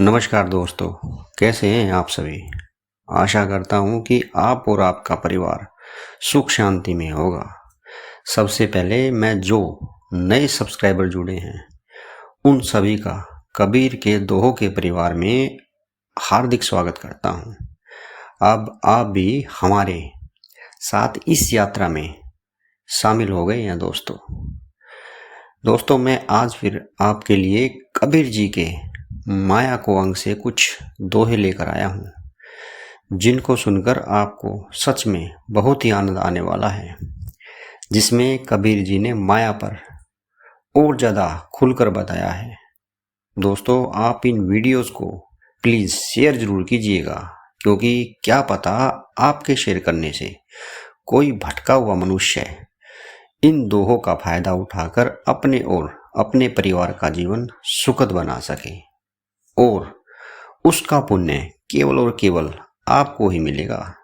नमस्कार दोस्तों, कैसे हैं आप सभी। आशा करता हूं कि आप और आपका परिवार सुख शांति में होगा। सबसे पहले मैं जो नए सब्सक्राइबर जुड़े हैं उन सभी का कबीर के दोहों के परिवार में हार्दिक स्वागत करता हूं। अब आप भी हमारे साथ इस यात्रा में शामिल हो गए हैं दोस्तों मैं आज फिर आपके लिए कबीर जी के माया को अंग से कुछ दोहे लेकर आया हूँ, जिनको सुनकर आपको सच में बहुत ही आनंद आने वाला है। जिसमें कबीर जी ने माया पर और ज़्यादा खुलकर बताया है। दोस्तों आप इन वीडियोस को प्लीज़ शेयर ज़रूर कीजिएगा, क्योंकि क्या पता आपके शेयर करने से कोई भटका हुआ मनुष्य इन दोहों का फायदा उठाकर अपने और अपने परिवार का जीवन सुखद बना सके, और उसका पुण्य केवल और केवल आपको ही मिलेगा।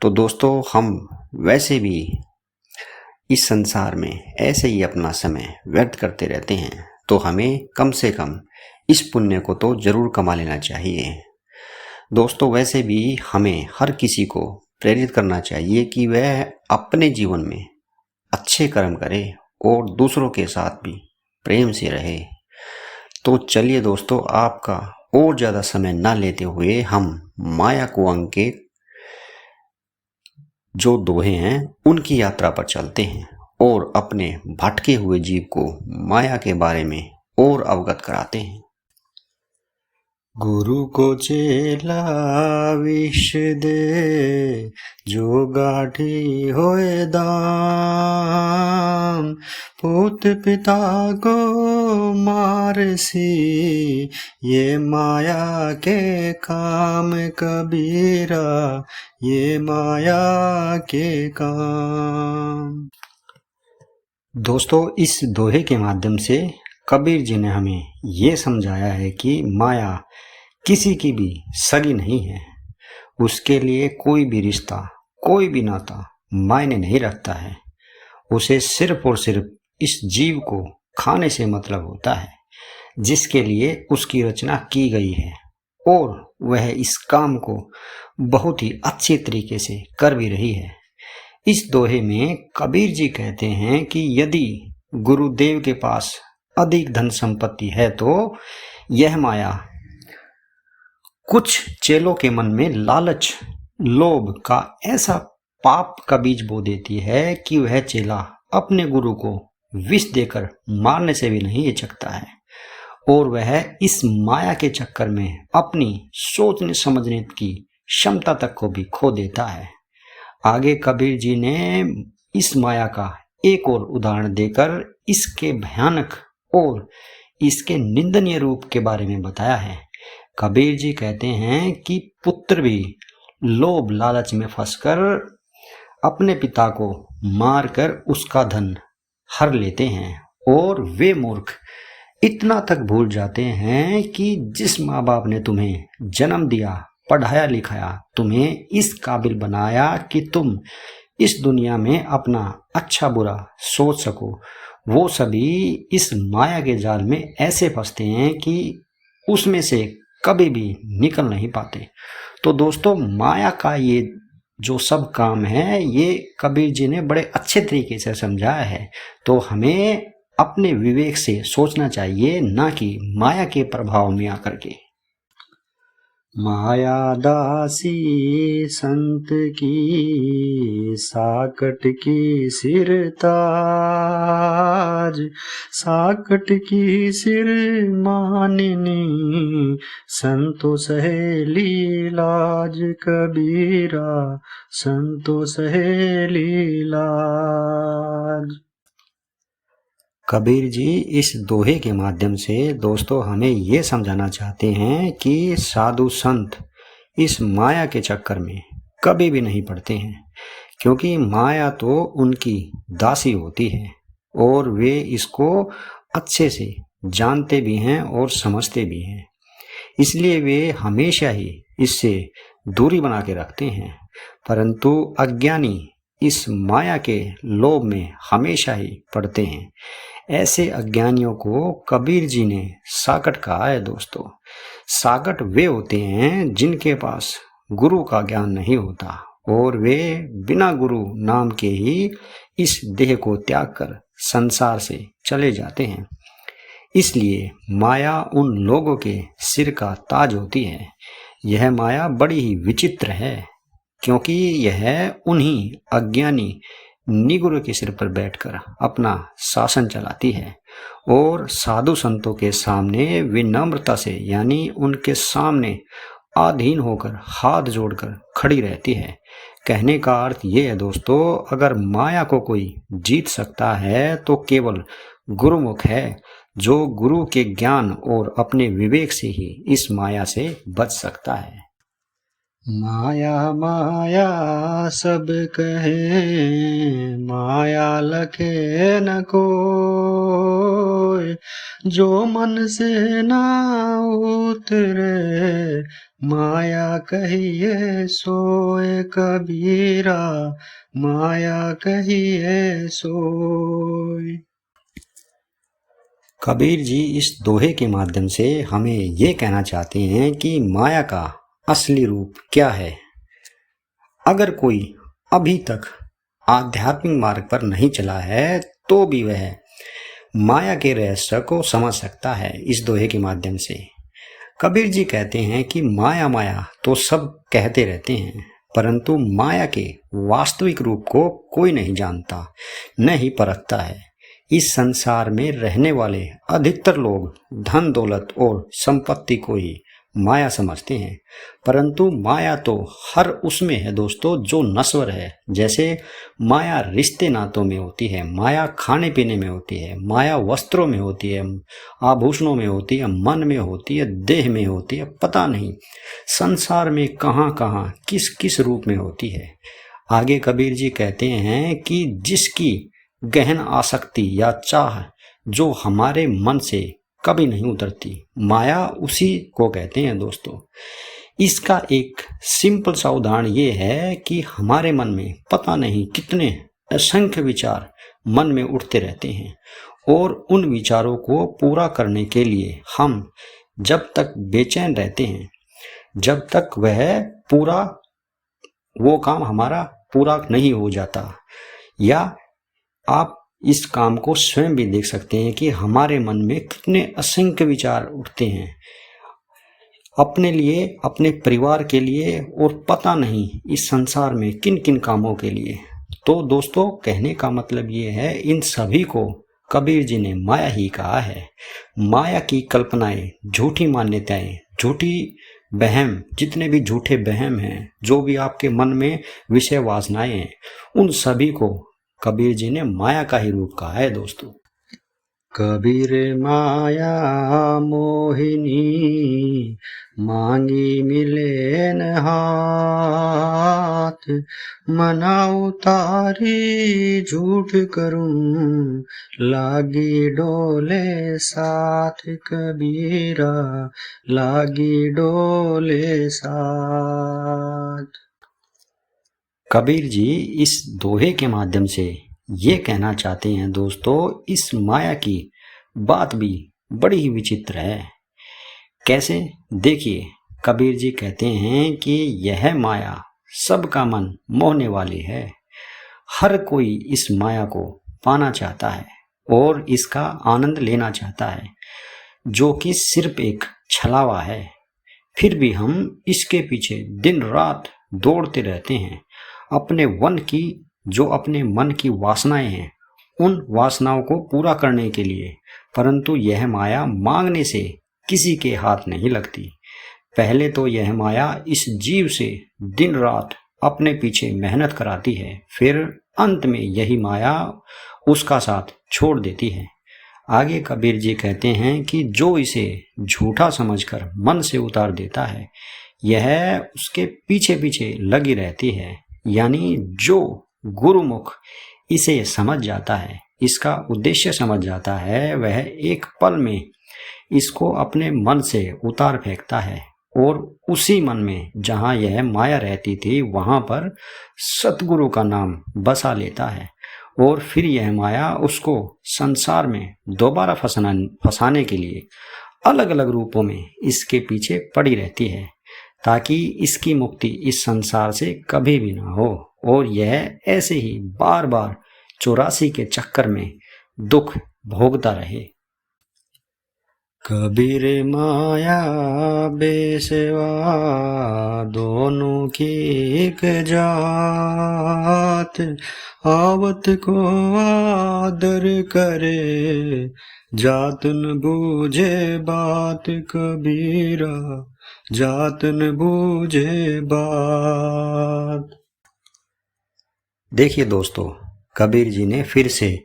तो दोस्तों हम वैसे भी इस संसार में ऐसे ही अपना समय व्यर्थ करते रहते हैं, तो हमें कम से कम इस पुण्य को तो जरूर कमा लेना चाहिए। दोस्तों वैसे भी हमें हर किसी को प्रेरित करना चाहिए कि वह अपने जीवन में अच्छे कर्म करे और दूसरों के साथ भी प्रेम से रहे। तो चलिए दोस्तों, आपका और ज़्यादा समय ना लेते हुए हम माया कुआंग के जो दोहे हैं उनकी यात्रा पर चलते हैं और अपने भटके हुए जीव को माया के बारे में और अवगत कराते हैं। गुरु को चेला विष दे, जो गाढ़ी होए दाम, पुत पिता को मारसी, ये माया के काम कबीरा, ये माया के काम। दोस्तों इस दोहे के माध्यम से कबीर जी ने हमें ये समझाया है कि माया किसी की भी सगी नहीं है। उसके लिए कोई भी रिश्ता, कोई भी नाता मायने नहीं रखता है। उसे सिर्फ और सिर्फ इस जीव को खाने से मतलब होता है, जिसके लिए उसकी रचना की गई है, और वह इस काम को बहुत ही अच्छे तरीके से कर भी रही है। इस दोहे में कबीर जी कहते हैं कि यदि गुरुदेव के पास अधिक धन संपत्ति है तो यह माया कुछ चेलों के मन में लालच, लोभ का ऐसा पाप का बीज बो देती है कि वह चेला अपने गुरु को विष देकर मारने से भी नहीं हिचकता है, और वह इस माया के चक्कर में अपनी सोचने समझने की क्षमता तक को भी खो देता है। आगे कबीर जी ने इस माया का एक और उदाहरण देकर इसके भयानक और इसके निंदनीय रूप के बारे में बताया है। कबीर जी कहते हैं कि पुत्र भी लोभ लालच में फंसकर अपने पिता को मारकर उसका धन हर लेते हैं, और वे मूर्ख इतना तक भूल जाते हैं कि जिस माँ बाप ने तुम्हें जन्म दिया, पढ़ाया लिखाया, तुम्हें इस काबिल बनाया कि तुम इस दुनिया में अपना अच्छा बुरा सोच सको, वो सभी इस माया के जाल में ऐसे फंसते हैं कि उसमें से कभी भी निकल नहीं पाते। तो दोस्तों माया का ये जो सब काम है ये कबीर जी ने बड़े अच्छे तरीके से समझाया है। तो हमें अपने विवेक से सोचना चाहिए, ना कि माया के प्रभाव में आकर के। माया दासी संत की, साकट की सिर ताज, साकट की सिर माननी, संतो सहेली लाज कबीरा, संतो सहेली लाज। कबीर जी इस दोहे के माध्यम से दोस्तों हमें ये समझाना चाहते हैं कि साधु संत इस माया के चक्कर में कभी भी नहीं पड़ते हैं, क्योंकि माया तो उनकी दासी होती है और वे इसको अच्छे से जानते भी हैं और समझते भी हैं। इसलिए वे हमेशा ही इससे दूरी बना के रखते हैं। परंतु अज्ञानी इस माया के लोभ में हमेशा ही पड़ते हैं। ऐसे अज्ञानियों को कबीर जी ने साकट कहा है दोस्तों। सागट वे होते हैं जिनके पास गुरु का ज्ञान नहीं होता और वे बिना गुरु नाम के ही इस देह को त्याग कर संसार से चले जाते हैं। इसलिए माया उन लोगों के सिर का ताज होती है। यह माया बड़ी ही विचित्र है, क्योंकि यह उन्हीं अज्ञानी निगुरु के सिर पर बैठकर अपना शासन चलाती है और साधु संतों के सामने विनम्रता से यानी उनके सामने अधीन होकर हाथ जोड़कर खड़ी रहती है। कहने का अर्थ ये है दोस्तों, अगर माया को कोई जीत सकता है तो केवल गुरुमुख है, जो गुरु के ज्ञान और अपने विवेक से ही इस माया से बच सकता है। माया माया सब कहे, माया लखे न कोई, जो मन से ना उतरे, माया कहिए सोए कबीरा, माया कहिए सोए। कबीर जी इस दोहे के माध्यम से हमें ये कहना चाहते हैं कि माया का असली रूप क्या है। अगर कोई अभी तक आध्यात्मिक मार्ग पर नहीं चला है तो भी वह माया के रहस्य को समझ सकता है इस दोहे के माध्यम से। कबीर जी कहते हैं कि माया माया तो सब कहते रहते हैं, परंतु माया के वास्तविक रूप को कोई नहीं जानता, न ही परखता है। इस संसार में रहने वाले अधिकतर लोग धन दौलत और संपत्ति को ही माया समझते हैं, परंतु माया तो हर उसमें है दोस्तों जो नश्वर है। जैसे माया रिश्ते नातों में होती है, माया खाने पीने में होती है, माया वस्त्रों में होती है, आभूषणों में होती है, मन में होती है, देह में होती है, पता नहीं संसार में कहाँ कहाँ किस किस रूप में होती है। आगे कबीर जी कहते हैं कि जिसकी गहन आसक्ति या चाह जो हमारे मन से कभी नहीं उतरती, माया उसी को कहते हैं दोस्तों। इसका एक सिंपल सा उदाहरण ये है कि हमारे मन में पता नहीं कितने असंख्य विचार मन में उठते रहते हैं और उन विचारों को पूरा करने के लिए हम जब तक बेचैन रहते हैं, जब तक वो काम हमारा पूरा नहीं हो जाता। या आप इस काम को स्वयं भी देख सकते हैं कि हमारे मन में कितने असंख्य विचार उठते हैं अपने लिए, अपने परिवार के लिए और पता नहीं इस संसार में किन किन कामों के लिए। तो दोस्तों कहने का मतलब ये है, इन सभी को कबीर जी ने माया ही कहा है। माया की कल्पनाएं, झूठी मान्यताएं, झूठी वहम, जितने भी झूठे वहम हैं, जो भी आपके मन में विषय वासनाएं हैं, उन सभी को कबीर जी ने माया का ही रूप कहा है दोस्तों। कबीर माया मोहिनी, मांगी मिले न हाथ, मना उतारी झूठ करूं, लागी डोले साथ, कबीरा लागी डोले साथ। कबीर जी इस दोहे के माध्यम से ये कहना चाहते हैं दोस्तों, इस माया की बात भी बड़ी ही विचित्र है। कैसे? देखिए, कबीर जी कहते हैं कि यह माया सबका मन मोहने वाली है। हर कोई इस माया को पाना चाहता है और इसका आनंद लेना चाहता है, जो कि सिर्फ एक छलावा है। फिर भी हम इसके पीछे दिन रात दौड़ते रहते हैं, अपने अपने मन की वासनाएं हैं, उन वासनाओं को पूरा करने के लिए। परंतु यह माया मांगने से किसी के हाथ नहीं लगती। पहले तो यह माया इस जीव से दिन रात अपने पीछे मेहनत कराती है, फिर अंत में यही माया उसका साथ छोड़ देती है। आगे कबीर जी कहते हैं कि जो इसे झूठा समझकर मन से उतार देता है, यह उसके पीछे पीछे लगी रहती है। यानी जो गुरुमुख इसे समझ जाता है, इसका उद्देश्य समझ जाता है, वह एक पल में इसको अपने मन से उतार फेंकता है और उसी मन में जहाँ यह माया रहती थी वहाँ पर सतगुरु का नाम बसा लेता है और फिर यह माया उसको संसार में दोबारा फंसाने के लिए अलग अलग रूपों में इसके पीछे पड़ी रहती है, ताकि इसकी मुक्ति इस संसार से कभी भी ना हो और यह ऐसे ही बार बार 84 के चक्कर में दुख भोगता रहे। कबीर माया बेसेवा दोनों की एक जात, आवत को आदर करे जात न बूझे बात, कबीरा जात न बूझे बात। देखिए दोस्तों, कबीर जी ने फिर से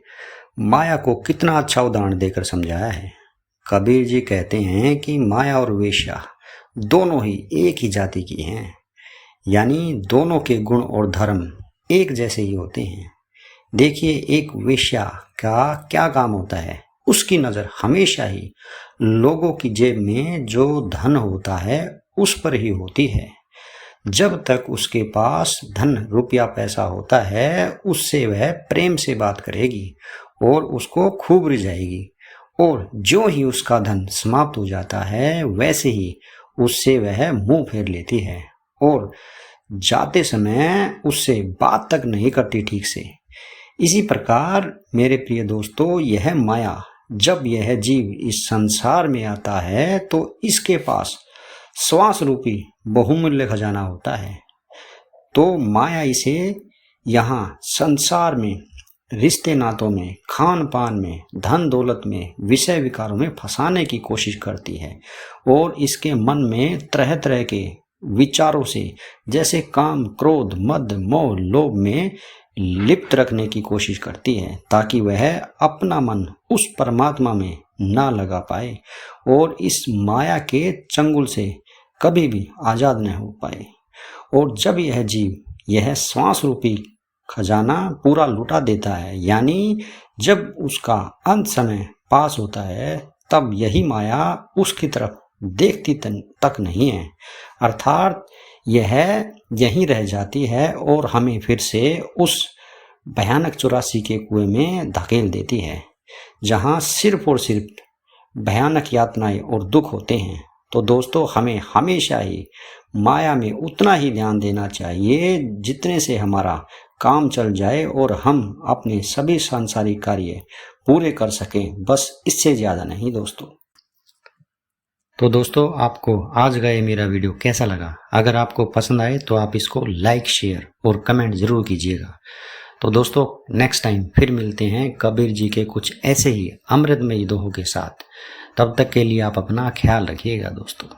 माया को कितना अच्छा उदाहरण देकर समझाया है। कबीर जी कहते हैं कि माया और वेश्या दोनों ही एक ही जाति की हैं, यानी दोनों के गुण और धर्म एक जैसे ही होते हैं। देखिए, एक वेश्या का क्या काम होता है, उसकी नज़र हमेशा ही लोगों की जेब में जो धन होता है उस पर ही होती है। जब तक उसके पास धन रुपया पैसा होता है, उससे वह प्रेम से बात करेगी और उसको खूब रिझाएगी, और जो ही उसका धन समाप्त हो जाता है वैसे ही उससे वह मुंह फेर लेती है और जाते समय उससे बात तक नहीं करती ठीक से। इसी प्रकार मेरे प्रिय दोस्तों, यह माया, जब यह जीव इस संसार में आता है तो इसके पास श्वास रूपी बहुमूल्य खजाना होता है। तो माया इसे यहाँ संसार में, रिश्ते नातों में, खान पान में, धन दौलत में, विषय विकारों में फंसाने की कोशिश करती है और इसके मन में तरह तरह के विचारों से, जैसे काम, क्रोध, मद, मोह, लोभ में लिप्त रखने की कोशिश करती है, ताकि वह अपना मन उस परमात्मा में ना लगा पाए और इस माया के चंगुल से कभी भी आज़ाद न हो पाए। और जब यह जीव यह श्वास रूपी खजाना पूरा लुटा देता है, यानी जब उसका अंत समय पास होता है, तब यही माया उसकी तरफ देखती तक नहीं है, अर्थात यह यहीं रह जाती है और हमें फिर से उस भयानक 84 के कुएं में धकेल देती है, जहां सिर्फ और सिर्फ भयानक यातनाएं और दुख होते हैं। तो दोस्तों, हमें हमेशा ही माया में उतना ही ध्यान देना चाहिए जितने से हमारा काम चल जाए और हम अपने सभी सांसारिक कार्य पूरे कर सकें, बस इससे ज़्यादा नहीं दोस्तों। तो दोस्तों, आपको आज का ये मेरा वीडियो कैसा लगा? अगर आपको पसंद आए तो आप इसको लाइक, शेयर और कमेंट ज़रूर कीजिएगा। तो दोस्तों, नेक्स्ट टाइम फिर मिलते हैं कबीर जी के कुछ ऐसे ही अमृतमयी दोहों के साथ। तब तक के लिए आप अपना ख्याल रखिएगा दोस्तों।